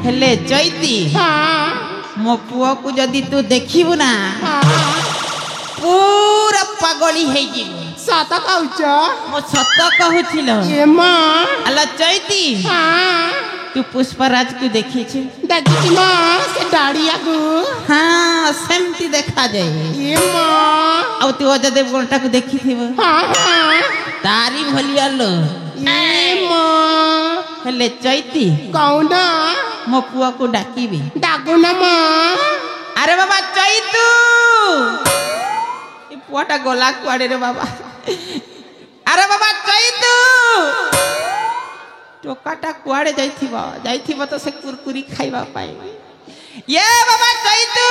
हेले चैती मो पुआ को जदि तू देखिबु ना पूरा पागली है जी सत कहूच मो सत कहूथिलो ए मां अला चैती तू पुष्पराज को देखी छी देखी मां से दाढ़िया को हाँ सेमती देखा जाए ए मां अब तू अजय देवगन को देखी थी तारी भलिया लो ए मां हेले चैती कौन मो पुआ को डाकीबी डाकू ना मां अरे बाबा चैतू ये पुआटा गला कुआड़े रे बाबा अरे बाबा चैतू टोकाटा कुआड़े जाइथिबो तो से कुरकुरी खाइबा पाई ये बाबा चैतू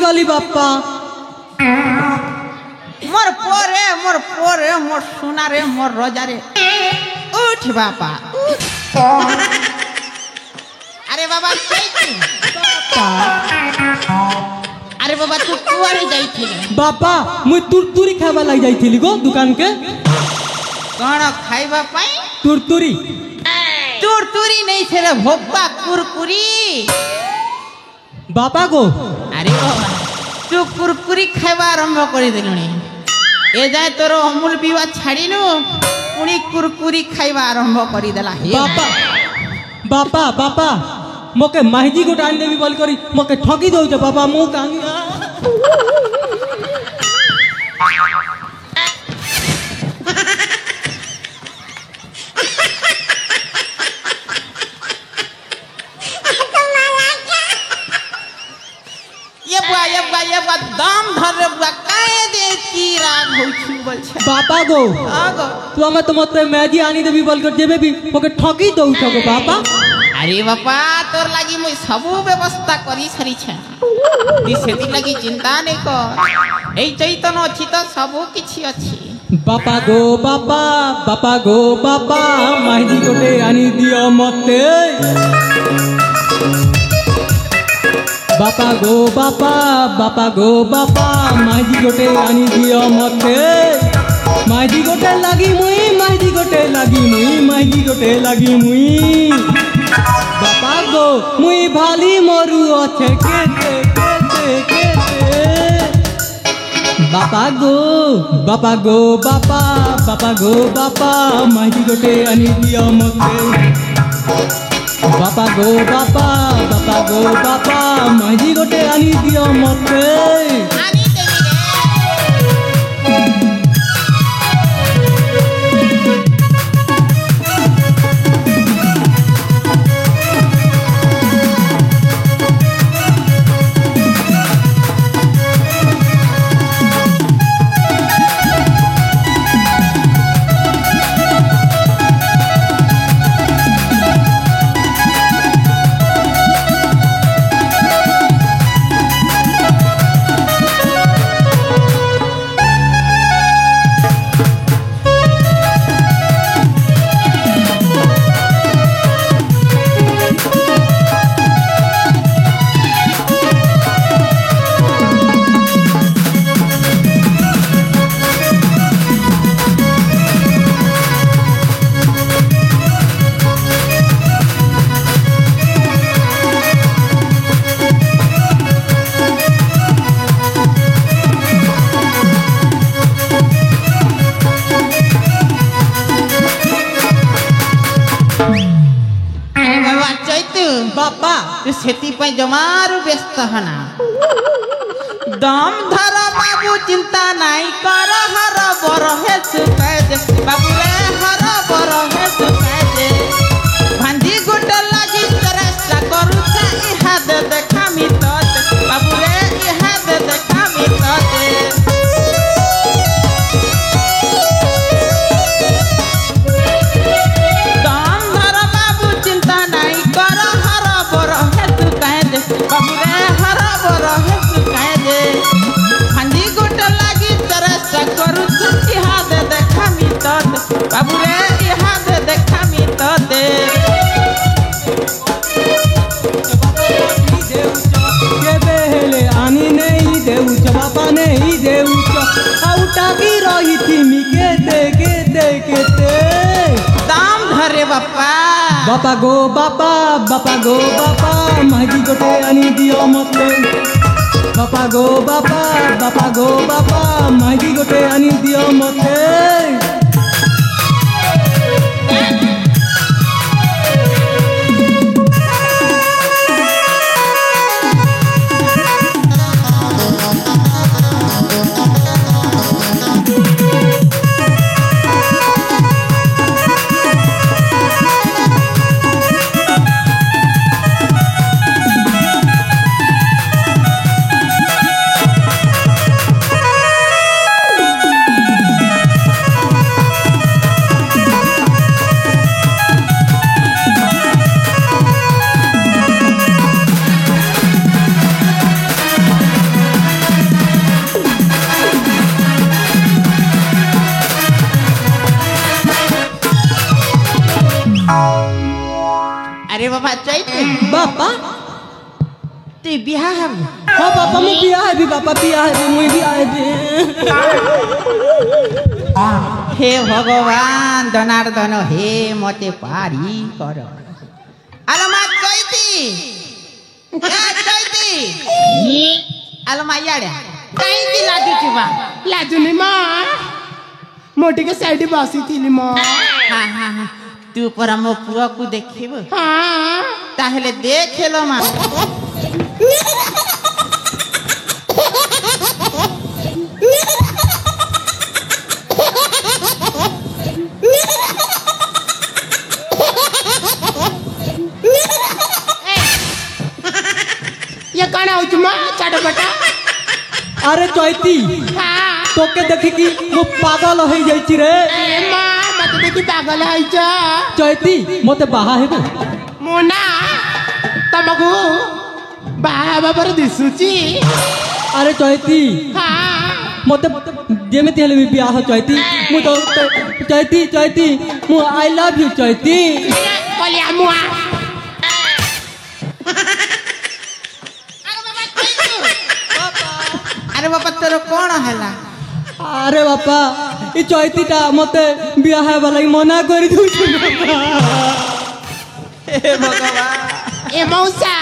गली बापा मोर पोरे मोर सोना रे मोर रोजा रे उठ बापा अरे बाबा अरे बाबा तू कुआरे जाइथिले बापा मुई तुरतुरी खाबा लग जाइथिली गो दुकान के कौन खाइबा पाई तुरतुरी नहीं छे रे भोपा कुरकुरी बापा गो अरे बाबा तू कुरकुरी खाइबा आरंभ कर दिलुनी ए जाए तोर अमूल पीवा छाड़िनु पुणी कुरकुरी खाइबा आरंभ कर देला हे बापा बापा बापा मोके माहिजी गोटा आन देबी बोल करी मोके ठगी दउ जे बापा मु कांगी ये बुआ दाम धर रे बुआ काहे दे की राग होइछु बोल छे बापा गो आगो तू हमें तो मते मैगी आनी देबी बोल कर जेबे भी मोके ठगी दउ छगो बापा अरे बापा तोर लागी मुई सबु व्यवस्था करी छरी छे ती सेति लागी चिंता नै कर एई चैतन अछि त सबु किछि अछि बापा गो बापा माहिजी गोटे आनी दियो मते बापा गो बापा माहिजी गोटे आनी दियो मते माहिजी गोटे लागी मुई बापा गो मुई भाली मोरू अच्छे केते बापा गो बापा माहिजी गोटे आनी दियो मते बापा गो बापा माहिजी गोटे आनी दियो मते आनी देबी रे तू सेती पे जमारू व्यस्त हना दम धर बाबू चिंता नहीं कर हर बर है सुकाजे बाबू रे हर बर है सुकाजे भांजी गुट लागी चेष्टा करूचा इहाद देखा मी तोते बाबू रे इहाद देखा मी तोते दम धर बाबू चिंता नहीं कर हर बर है सुकाजे बाबू रे हर बर है सुकाजे भांजी गुट लागी चेष्टा करूचा इहाद देखा मी तोते बाबू रे इहाद देखा मी तोते बेहेले आनी नहीं देउच बापा नहीं देउच आउ टाकी रही थी मी के ते दाम धरे बापा बापा गो बापा महजी गोटे आनी दियो मते बापा गो बापा महजी गोटे आनी दियो मते अरे बाबा चैते बापा ते बिहा है हाँ बापा मैं बिया है भी बापा बिया है भी मुझे बिया है भी हे भगवान दनार्दन हे मते पारी कर आलो मा चैती आलो मा याड्या काई ती लाजू चिबा लाजुनी माँ मोटी के साइड बसी थी माँ हाँ तू पर मो पुआ को देखिब हाँ ताहले देख लो मा ये कौन आउच माँ चटपटा अरे चैती हाँ तोके देखी कि वो पागल हो जाई रे ए माँ मत देखी पागल है जा चैती मते बाहा हेबो मोना तमको बाबा पर दिसुची अरे चैती हाँ मते जेमिति हेले बिया हो चैती मु तो चैती मु आई लव यू चैती बोलिया मुआ अरे बाबा तोर कौन हला अरे बापा ई चैतीटा मते बिया है वाला मना करी दउ हे भगवान ए मौसा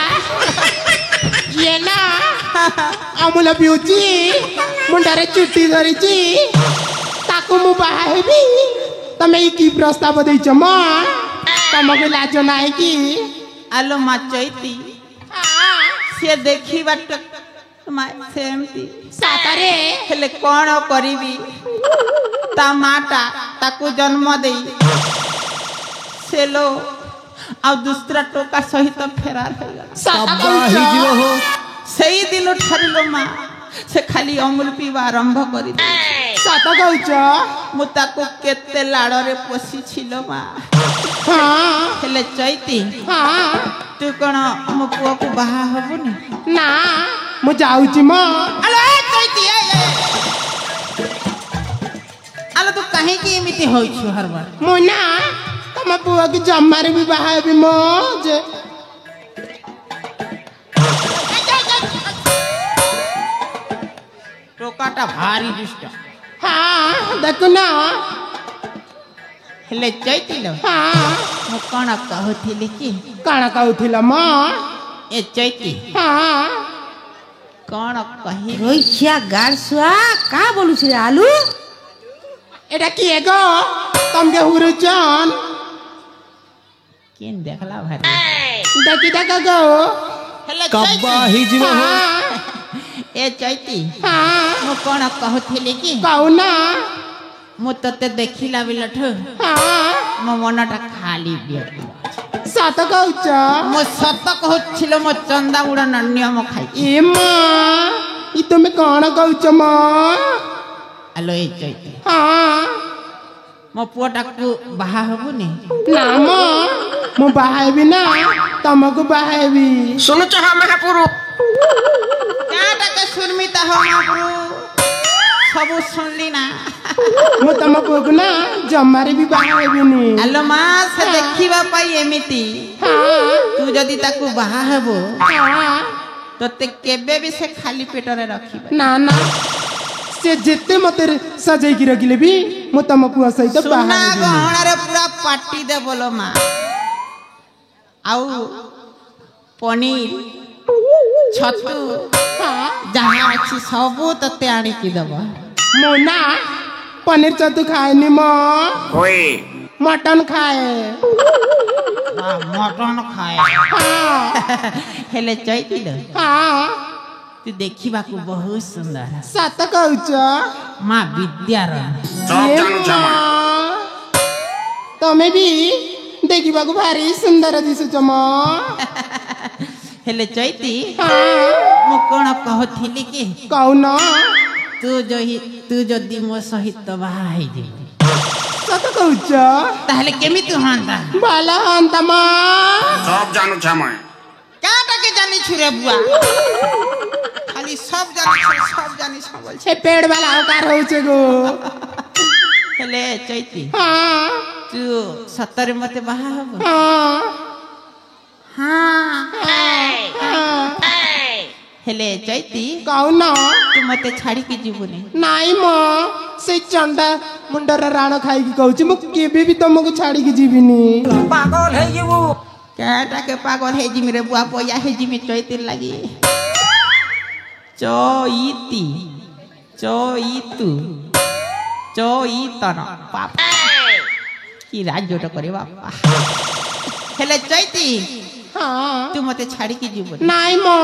ये ना अमूल ब्यूटी मुंडारे चुट्टी धरिची ताको मु बाहा हेबी तमे ई की प्रस्ताव देइछ म तमके लाज नाही की आलो मा चैती से देखी बाट सेमती सातारे हेले कौन करीबी ता माटा ताकू जन्म देई से लो आ दूसरा टोका सहित फेरार हो गया साता हिजलो हो सही दिन ठरलो मा से खाली अमूल पीवा आरंभ करी दे साता कहूच मु ताकू केते लाड़रे पोसी छिलो मा हाँ हेले चैती हाँ तू कौन मो पुआ को बाहा हबुनी ना मु जाउची म आलो ए चैती आलो तू काहे की एमिति होइछु हर बार मुना तम बुआ की जम्मारे भी बाहा हेबी म जे टोकाटा भारी दुष्ट हाँ देखो ना हेले चैतिलो हाँ मु कौन कहूଥିଲି कि काଣା कहूथिला म ए चैती हाँ कौन कही रोइछिया गारसुआ का बोलुछ रे आलू एटा किए गो तमके हुरुचन किन देखला भारी देखी देखा गो ହେଲେ कब्बा ही जीव हो ଏ ଚୈତି हाँ ମୁଁ କଣ କହୁଥିଲି କି कौना ମୁଁ ତତେ ଦେଖିଲା ବେଳଠୁ हाँ ମୋ ମନଟା ଖାଲି ବ୍ୟଗ୍ର सत कौच ମୁଁ ସତ କହୁଥିଲି ମୋ ଚନ୍ଦା ଗୁଡ଼ା ନିୟମ ଖାଇଛି ए माँ ये तुम्हें कौन कौच माँ ଆଲୋ ଏ ଚୈତି हाँ ମୋ ପୁଅଟାକୁ ବାହା ହବୁନି ना माँ मु बाहेबी ना तुमको बाहेबी ଶୁଣୁଛ ହଁ ମହାପୁରୁ କାଟାକେ ଶୁର୍ମିତା ହ ମହାପ୍ରଭୁ ସବୁ ଶୁଣିଲି ନା मु तुम पुओ को ना जमारे भी बाहेबी नी ଆଲୋ ମା ସେ ଦେଖିବା ପାଇଁ ଏମିତି हाँ ତୁ ଯଦି ତାକୁ ବାହା ହେବୁ हाँ ତତେ କେବେ ବି ସେ ଖାଲି ପେଟରେ ରଖିବ ना ना से जिते मते सजाई रखिले भी मु तुम पुओ सहित ସୁନା बाहेबी ଗହଣାରେ ପୁରା ପାଟି ଦେ ବୋଲ ମା ଆଉ ପନିର ଛତୁ ଯାହା ଅଛି ସବୁ ତତେ ଆଣିକି ଦବ मु ना पनीर चतु खाए नी मो ହୋଇ मटन खाए ମଟନ ଖାଏ हाँ ହେଲେ ଚୈତି हाँ ତୁ ଦେଖିବାକୁ ବହୁତ ସୁନ୍ଦର सत कौच ମା ବିଦ୍ୟାର ସବ ଜାଣୁଛ ମା तमें भी देखा भारी सुंदर दिशुच मो ହେଲେ ଚୈତି हाँ ମୁଁ କଣ କହୁଥିଲି କି कौन ତୁ ଯଦି ମୋ ସହିତ ବାହା ହେଇଯିବୁ सत कौच ତାହେଲେ କେମିତି ହୁଅନ୍ତା भला अंत मो ସବ ଜାଣୁଛ ମା କାଟାକେ ଜାଣିଛୁ ରେ ବୁଆ ଖାଲି ସବ ଜାଣିଛ ବୋଲছে छे पेड़ वाला कार होचे गो ହେଲେ ଚୈତି हाँ ତୁ ସତରେ ମତେ ବାହା ହବ हाँ ହଁ ହେଲେ ଚୈତି कौन ତୁ ମତେ ଛାଡ଼ିକି ଯିବୁନି नाई मो से चंडा मुंडर राण खाई कहूँ मु केबे भी तुमको छाड़ी की जीविनी କାଟାକେ ପାଗଳ ହେଇଯିମି ରେ ବୁଆ ପୟା ହେଇଯିମି ଚୈତି ଲାଗି ଚଇତି ଚଇତୁ ଚଇତନ ବାପା କି ରାଜ୍ୟଟା করে ବାପା ହେଲେ ଚୈତି हाँ ତୁ ମତେ ଛାଡ଼ିକି ଯିବୁନି नाई मो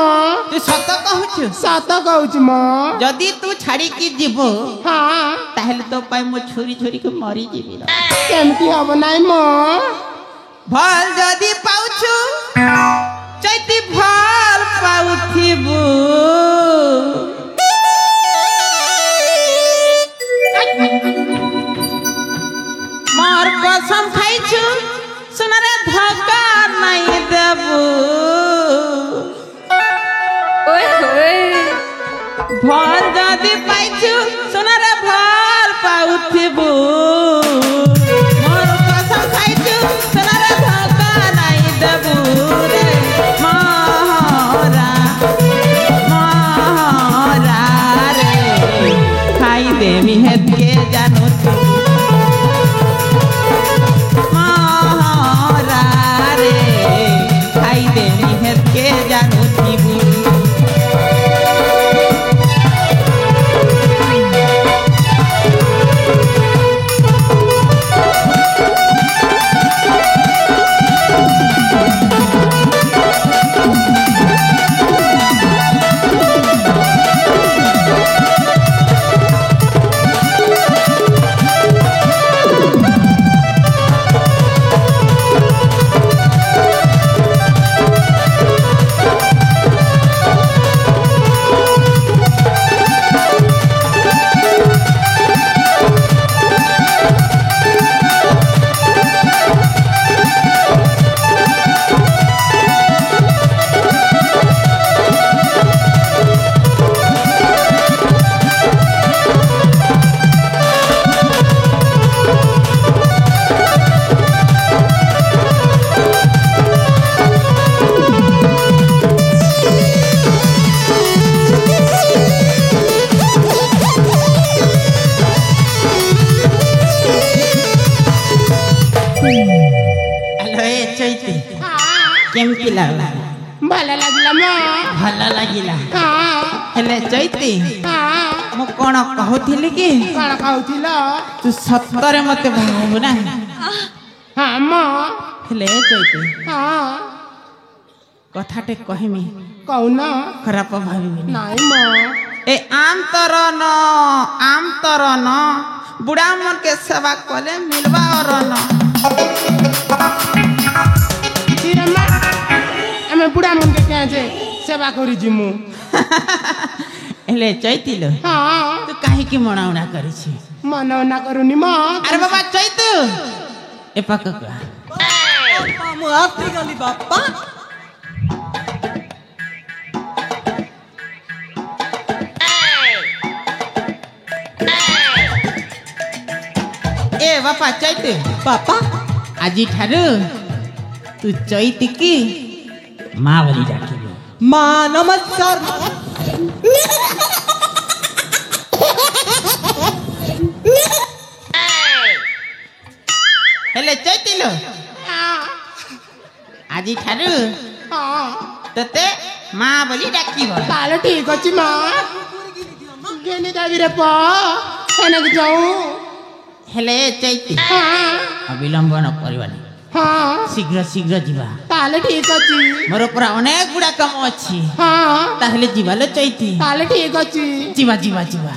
ତୁ ସତ କହୁଛୁ सत कहूँ मो ଯଦି ତୁ ଛାଡ଼ିକି ଯିବୁ हाँ ତାହେଲେ ତୋ ପାଇଁ ମୁଁ ଛୁରୀ ଛୁରୀକି ମରିଯିବି ର। केमती हब नाई मो ଭଲ ଯଦି ପାଉଛୁ ଚୈତି ଭଲ ପାଉଥିବୁ ମୋର କସମ ଖାଇଛୁ ସୁନାରେ ଧକା ନାଇଁ ଦେବୁ ଭଲ ଯଦି ପାଇଛୁ ସୁନାରେ ଭଲ ପାଉଥିବୁ ମୋର କସମ ଖାଇଛୁ ସୁନାରେ ଧକା ନାଇଁ ଦେବୁ ରେ ମହରା ମହରା ରେ ଖାଇଦେମି ହେତକେ ଜାନୁଛୁ ମହରା ରେ ଖାଇଦେମି ହେତକେ ଜାନୁଥିବୁ କେମିତି ଲାଗିଲା ଭଲ ଲାଗିଲା ମା ଭଲ ଲାଗିଲା ହଁ ହେଲେ ଚୈତି ହଁ ମୁଁ କ'ଣ କହୁଥିଲି କି କ'ଣ କହୁଥିଲ ତୁ ସତରେ ମତେ ଭାବୁ ନା ହଁ ମ ହେଲେ ଚୈତି ହଁ कथाटे कहमी कौना खराब भाविबिनी नाई माँ ए आम तरन बुढ़ा मन के सेवा कले मिलवा और न आमे बुढ़ा मन के क्या जे सेवा करी जिमु एले चैतिलो हाँ तू काहे की मनाउना करी छी मना करूनी माँ अरे बाबा चैतु ए पक्का ମୁଁ ଆସି ଗଲି ବାପା ए बापा चैतु ବାପା আজি ठारू तू चैती की माँ बोली डाकिबो ମା ନମସ୍କାର हेले चैतिलो আজি ठारू हाँ तते माँ बोली डाकिबो ताले ठीक अच्छी माँ गेनी देवी रे पा खाना के जाऊँ हेले चैती हाँ अविलंब न करबानी हाँ शीघ्र शीघ्र जीवा ताले ठीक अच्छी मोर पूरा अनेक गुड़ा काम अच्छी हाँ ताहले जीवा लो चैती ताले ठीक अच्छी जीवा जीवा जीवा